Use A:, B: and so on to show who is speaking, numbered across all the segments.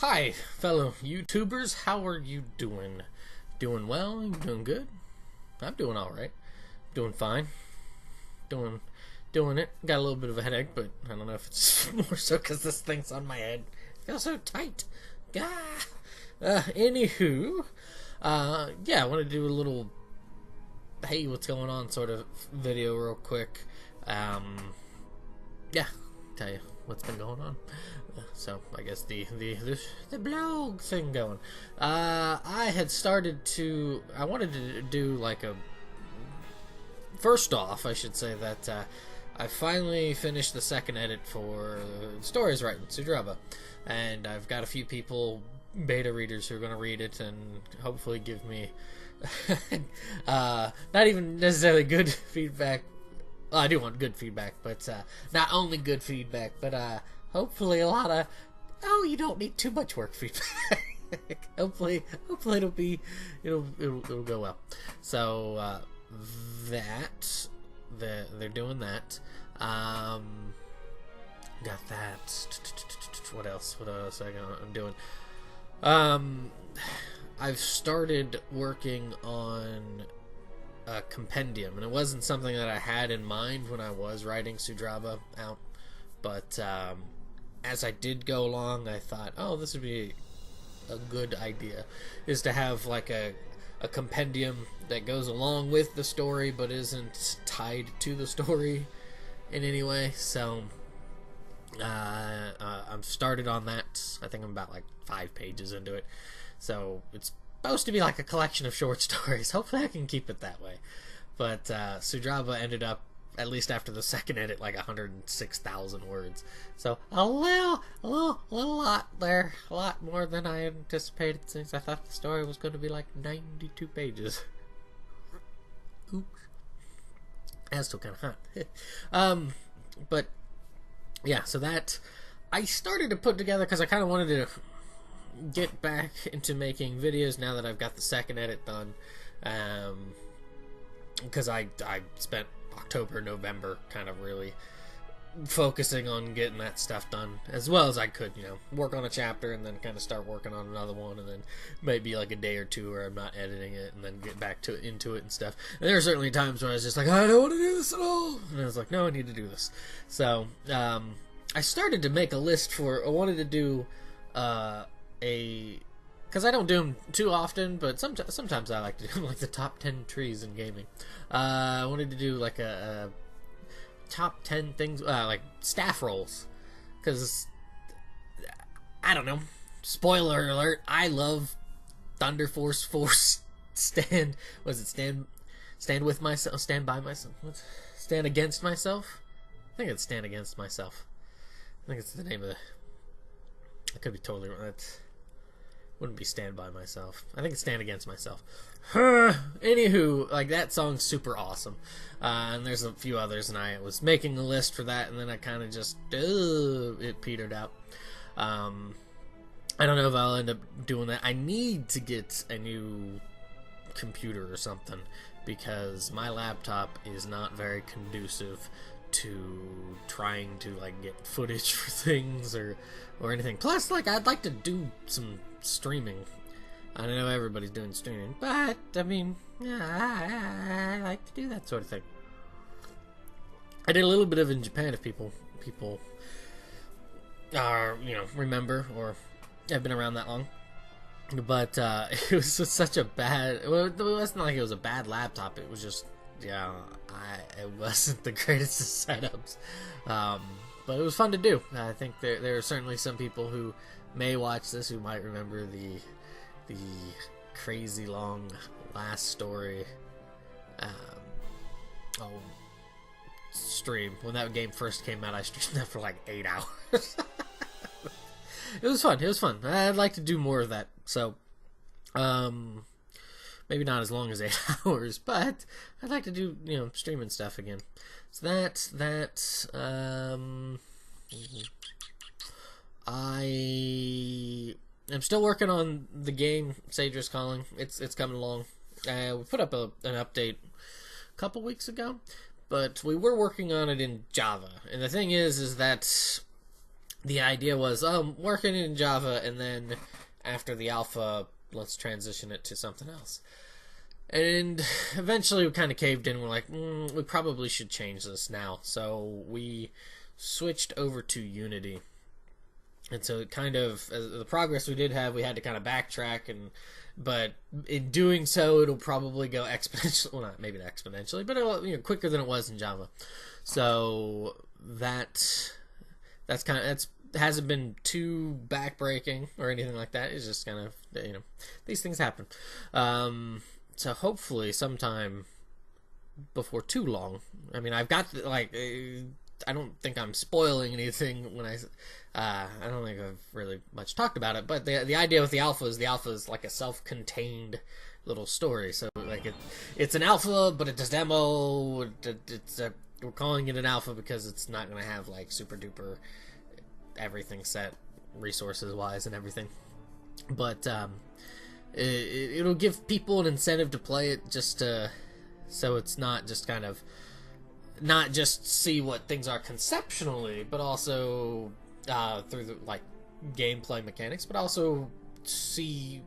A: Hi, fellow YouTubers. How are you doing? Doing well? You doing good? I'm doing all right. Doing fine. Doing it. Got a little bit of a headache, but I don't know if it's more so because this thing's on my head. It feels so tight. Gah. Anywho, yeah, I want to do a little hey, what's going on sort of video real quick. Yeah, tell you what's been going on. So I guess the blog thing going. I had started to. I wanted to do like a. First off, I should say that I finally finished the second edit for Stories Writing Sudraba, and I've got a few people, beta readers, who are going to read it and hopefully give me not even necessarily good feedback. Well, I do want good feedback, but not only good feedback, but hopefully a lot of you don't need too much work feedback. hopefully it'll go well. So they're doing that. Got that. What else I'm doing? I've started working on a compendium, and it wasn't something that I had in mind when I was writing Sudraba out, but as I did go along, I thought, oh, this would be a good idea, is to have like a compendium that goes along with the story but isn't tied to the story in any way. So I'm started on that. I think I'm about like 5 pages into it, so it's supposed to be like a collection of short stories. Hopefully I can keep it that way. But Sudraba ended up, at least after the second edit, like 106,000 words. So a little lot there. A lot more than I anticipated, since I thought the story was going to be like 92 pages. Oops. That's still kind of hot. But yeah, so that I started to put together because I kind of wanted to get back into making videos now that I've got the second edit done, because I spent October, November kind of really focusing on getting that stuff done as well as I could, work on a chapter and then kind of start working on another one, and then maybe like a day or two where I'm not editing it and then get back into it and stuff. And there are certainly times where I was just like, I don't want to do this at all, and I was like, no, I need to do this. So I started to make a list I wanted to do because I don't do them too often, but sometimes I like to do like the top 10 trees in gaming. I wanted to do like a top 10 things, like staff rolls, because I don't know, spoiler alert, I love Thunder Force stand with myself, stand by myself, stand against myself. I think it's stand against myself. I think it's the name of the. I could be totally wrong. That wouldn't be stand by myself. I think it's stand against myself. Anywho, like, that song's super awesome. And there's a few others, and I was making a list for that, and then I kind of just, it petered out. I don't know if I'll end up doing that. I need to get a new computer or something, because my laptop is not very conducive to trying to like get footage for things or anything. Plus, like, I'd like to do some streaming. I know everybody's doing streaming, but I mean, yeah, I like to do that sort of thing. I did a little bit of it in Japan, if people are, remember or have been around that long. But it was just such a bad. Well, it wasn't like it was a bad laptop. It was just, yeah, it wasn't the greatest of setups, but it was fun to do. I think there are certainly some people who may watch this who might remember the crazy long last story stream. When that game first came out, I streamed that for like 8 hours. It was fun. I'd like to do more of that. So maybe not as long as 8 hours, but I'd like to do, streaming stuff again. So that I am still working on the game, Sager's Calling. It's coming along. We put up an update a couple weeks ago, but we were working on it in Java. And the thing is that the idea was, working in Java, and then after the alpha, let's transition it to something else. And eventually we kind of caved in. We're like, we probably should change this now. So we switched over to Unity. And so it kind of, the progress we did have, we had to kind of backtrack, but in doing so, it'll probably go exponentially. Well, not maybe not exponentially, but it'll, quicker than it was in Java. So that's kind of, it hasn't been too backbreaking or anything like that. It's just kind of, these things happen. So hopefully sometime before too long. I mean, I've got I don't think I'm spoiling anything when I don't think I've really much talked about it, but the idea with the alpha is like a self-contained little story. So like it's an alpha, but it's a demo. We're calling it an alpha because it's not going to have like super duper everything set resources wise and everything, but it'll give people an incentive to play it, just so it's not just kind of not just see what things are conceptually, but also through the gameplay mechanics, but also see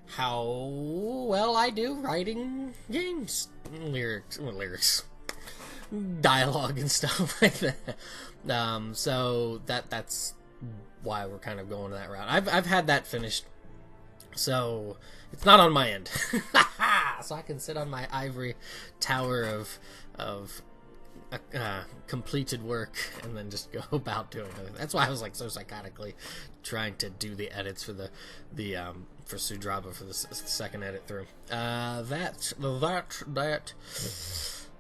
A: how well I do writing games, lyrics, dialogue and stuff like that. So that's why we're kind of going that route. I've had that finished, so it's not on my end. So I can sit on my ivory tower of completed work and then just go about doing it. That's why I was like so psychotically trying to do the edits for the for Sudraba for the second edit through. Yeah,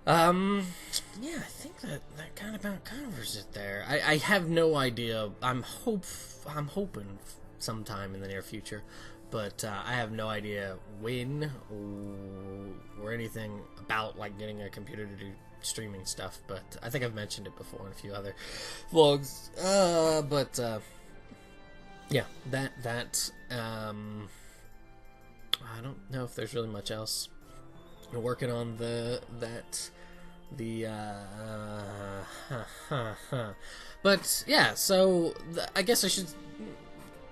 A: I think that kind of about covers it there. I have no idea. I'm hoping sometime in the near future, but I have no idea when or anything about like getting a computer to do streaming stuff. But I think I've mentioned it before in a few other vlogs. Yeah, that I don't know if there's really much else. I'm working on but yeah, so I guess I should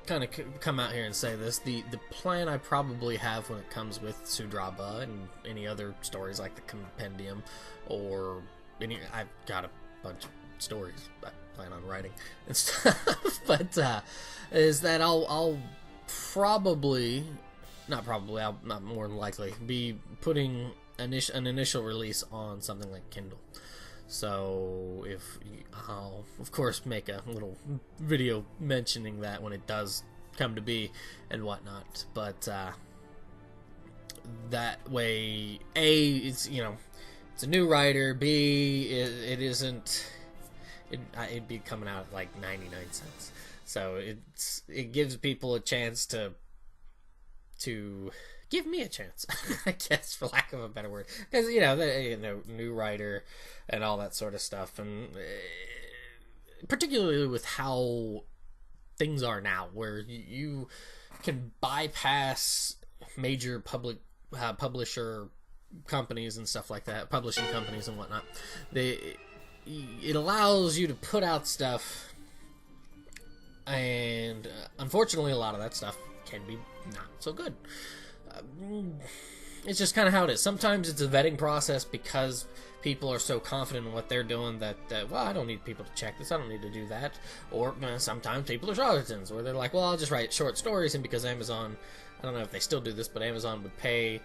A: kind of come out here and say this. The plan I probably have when it comes with Sudraba and any other stories like the Compendium or I've got a bunch of stories I plan on writing and stuff, but is that I'll probably I'll not more than likely be putting an initial release on something like Kindle. So I'll of course make a little video mentioning that when it does come to be and whatnot. But that way, A, it's it's a new writer. B, it'd be coming out at like 99 cents. So it gives people a chance to give me a chance, I guess, for lack of a better word, because new writer and all that sort of stuff, and particularly with how things are now, where you can bypass major publisher companies and stuff like that, publishing companies and whatnot. It allows you to put out stuff, and unfortunately, a lot of that stuff can be not so good. It's just kind of how it is. Sometimes it's a vetting process because people are so confident in what they're doing that well, I don't need people to check this, I don't need to do that. Or sometimes people are charlatans, where they're like, well, I'll just write short stories, and because Amazon, I don't know if they still do this, but Amazon would pay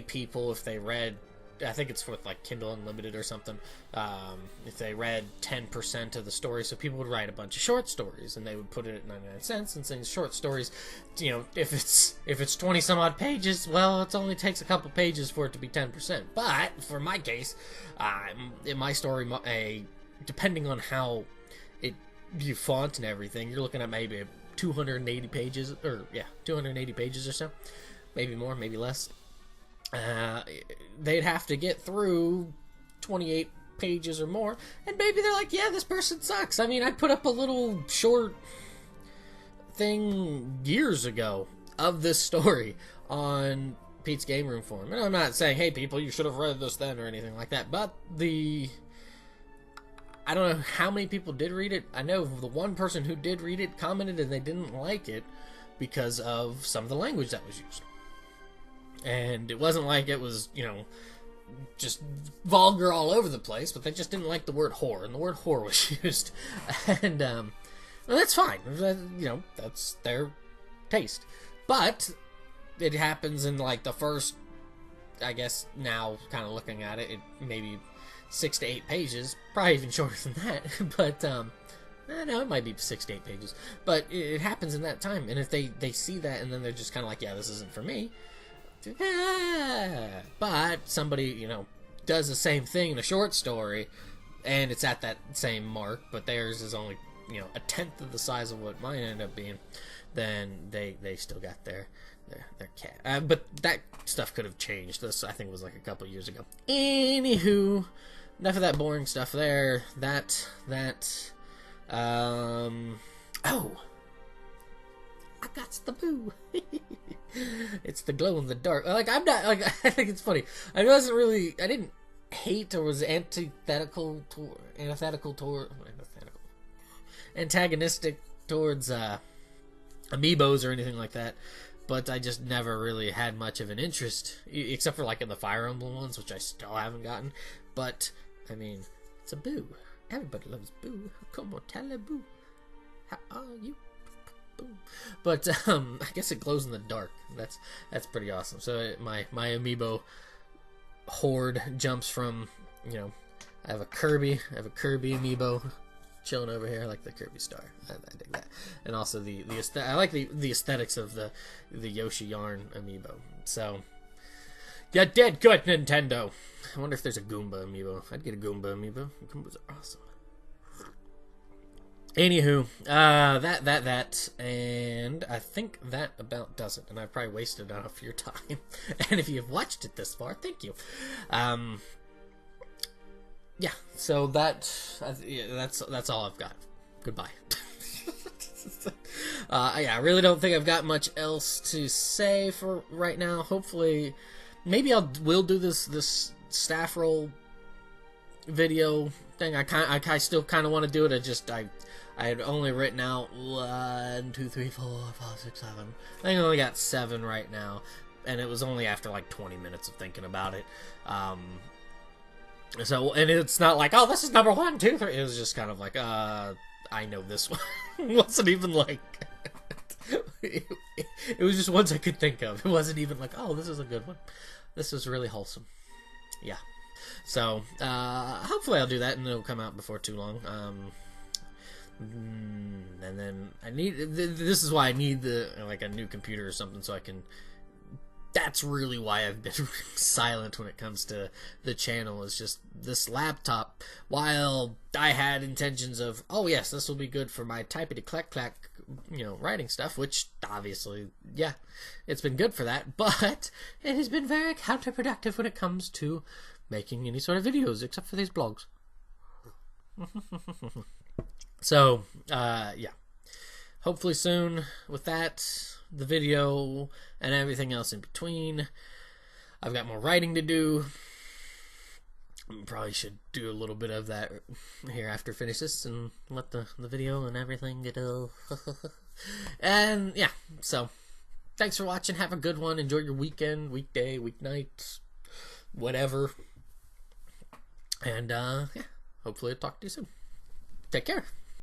A: people if they read, I think it's for like Kindle Unlimited or something, if they read 10% of the story. So people would write a bunch of short stories and they would put it at 99 cents and saying short stories, if it's 20 some odd pages, well, it only takes a couple pages for it to be 10%. But for my case, in my story, depending on how you font and everything, you're looking at maybe 280 pages, 280 pages or so, maybe more, maybe less. They'd have to get through 28 pages or more, and maybe they're like, yeah, this person sucks. I mean, I put up a little short thing years ago of this story on Pete's Game Room forum, and I'm not saying, hey people, you should have read this then or anything like that, but I don't know how many people did read it. I know the one person who did read it commented and they didn't like it because of some of the language that was used. And it wasn't like it was, you know, just vulgar all over the place, but they just didn't like the word whore, and the word whore was used. And, well, that's fine. You know, that's their taste. But it happens in, like, the first, I guess, now, kind of looking at it, maybe 6 to 8 pages, probably even shorter than that, but, no, it might be 6 to 8 pages, but it happens in that time, and if they see that, and then they're just kind of like, yeah, this isn't for me, but somebody, you know, does the same thing in a short story, and it's at that same mark, but theirs is only, you know, a tenth of the size of what mine ended up being, then they still got their cat. But that stuff could have changed. This, I think, was like a couple years ago. Anywho, enough of that boring stuff there. Oh, I got the boo. It's the glow in the dark. Like, I'm not, like, I think it's funny. I didn't hate or was antagonistic towards amiibos or anything like that, but I just never really had much of an interest, except for, like, in the Fire Emblem ones, which I still haven't gotten. But I mean, it's a boo. Everybody loves boo. Como tale boo. How are you? Boom. But I guess it glows in the dark. That's pretty awesome. So my amiibo horde jumps from, you know, I have a Kirby amiibo chilling over here. I like the Kirby star. I dig that. And also I like the aesthetics of the Yoshi Yarn amiibo. So you did good, Nintendo. I wonder if there's a Goomba amiibo. I'd get a Goomba amiibo. Goombas are awesome. Anywho, that, and I think that about does it. And I probably wasted enough of your time. And if you've watched it this far, thank you. Yeah. So that's all I've got. Goodbye. Yeah, I really don't think I've got much else to say for right now. Hopefully, maybe we'll do this staff roll video thing. I still kind of want to do it. I had only written out 1, 2, 3, 4, 5, 6, 7. I think I only got 7 right now, and it was only after like 20 minutes of thinking about it. So, and it's not like, oh, this is number 1, 2, 3. It was just kind of like, I know this one. It wasn't even like, it was just ones I could think of. It wasn't even like, oh, this is a good one. This is really wholesome. Yeah. So, hopefully I'll do that and it'll come out before too long. And then this is why I need like a new computer or something so I can. That's really why I've been silent when it comes to the channel, is just this laptop. While I had intentions of, oh yes, this will be good for my typity-clack-clack, you know, writing stuff, which obviously, yeah, it's been good for that, but it has been very counterproductive when it comes to making any sort of videos, except for these blogs. So, yeah. Hopefully soon with that, the video, and everything else in between. I've got more writing to do. Probably should do a little bit of that here after I finish this and let the video and everything get and yeah, so thanks for watching. Have a good one. Enjoy your weekend, weekday, weeknight, whatever. And yeah, hopefully I'll talk to you soon. Take care.